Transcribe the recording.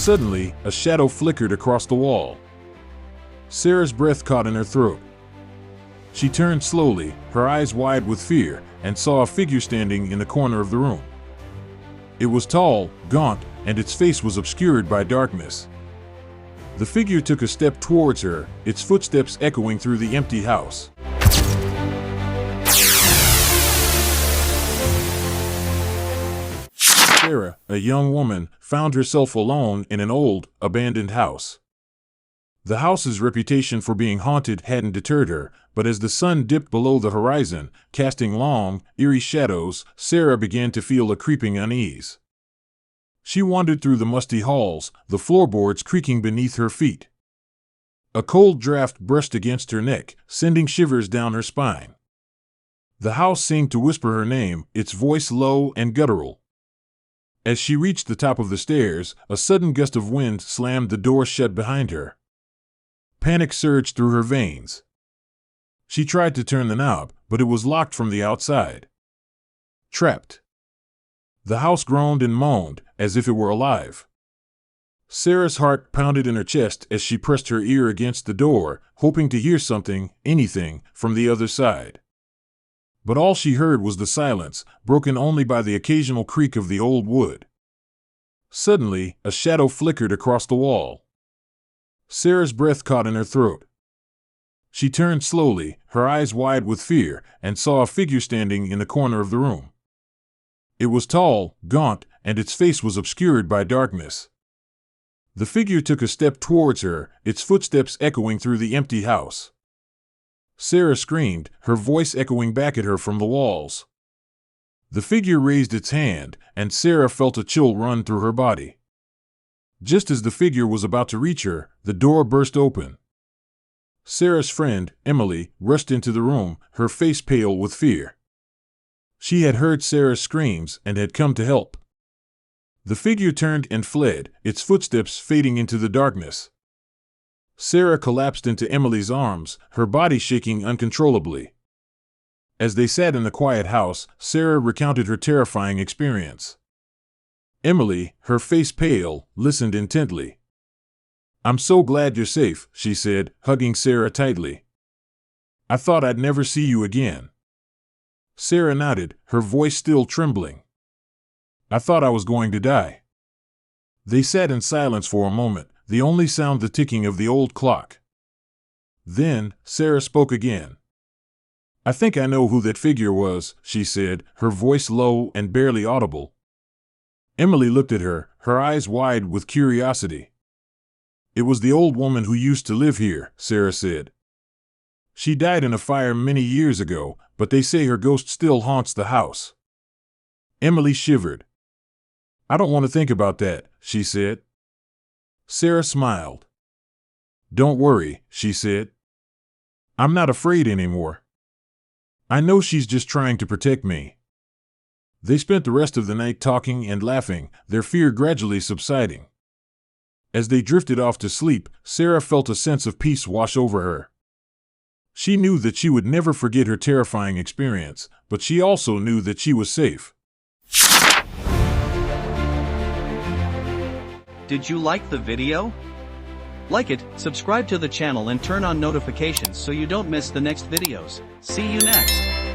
Suddenly, a shadow flickered across the wall. Sarah's breath caught in her throat. She turned slowly, her eyes wide with fear, and saw a figure standing in the corner of the room. It was tall, gaunt, and its face was obscured by darkness. The figure took a step towards her, its footsteps echoing through the empty house. Sarah, a young woman, found herself alone in an old, abandoned house. The house's reputation for being haunted hadn't deterred her, but as the sun dipped below the horizon, casting long, eerie shadows, Sarah began to feel a creeping unease. She wandered through the musty halls, the floorboards creaking beneath her feet. A cold draft brushed against her neck, sending shivers down her spine. The house seemed to whisper her name, its voice low and guttural. As she reached the top of the stairs, a sudden gust of wind slammed the door shut behind her. Panic surged through her veins. She tried to turn the knob, but it was locked from the outside. Trapped. The house groaned and moaned, as if it were alive. Sarah's heart pounded in her chest as she pressed her ear against the door, hoping to hear something, anything, from the other side. But all she heard was the silence, broken only by the occasional creak of the old wood. Suddenly, a shadow flickered across the wall. Sarah's breath caught in her throat. She turned slowly, her eyes wide with fear, and saw a figure standing in the corner of the room. It was tall, gaunt, and its face was obscured by darkness. The figure took a step towards her, its footsteps echoing through the empty house. Sarah screamed, her voice echoing back at her from the walls. The figure raised its hand, and Sarah felt a chill run through her body. Just as the figure was about to reach her, the door burst open. Sarah's friend, Emily, rushed into the room, her face pale with fear. She had heard Sarah's screams and had come to help. The figure turned and fled, its footsteps fading into the darkness. Sarah collapsed into Emily's arms, her body shaking uncontrollably. As they sat in the quiet house, Sarah recounted her terrifying experience. Emily, her face pale, listened intently. "I'm so glad you're safe," she said, hugging Sarah tightly. "I thought I'd never see you again." Sarah nodded, her voice still trembling. "I thought I was going to die." They sat in silence for a moment, the only sound the ticking of the old clock. Then, Sarah spoke again. "I think I know who that figure was," she said, her voice low and barely audible. Emily looked at her, her eyes wide with curiosity. "It was the old woman who used to live here," Sarah said. "She died in a fire many years ago, but they say her ghost still haunts the house." Emily shivered. "I don't want to think about that," she said. Sarah smiled. "Don't worry," she said. "I'm not afraid anymore. I know she's just trying to protect me." They spent the rest of the night talking and laughing, their fear gradually subsiding. As they drifted off to sleep, Sarah felt a sense of peace wash over her. She knew that she would never forget her terrifying experience, but she also knew that she was safe. Did you like the video? Like it, subscribe to the channel and turn on notifications so you don't miss the next videos. See you next.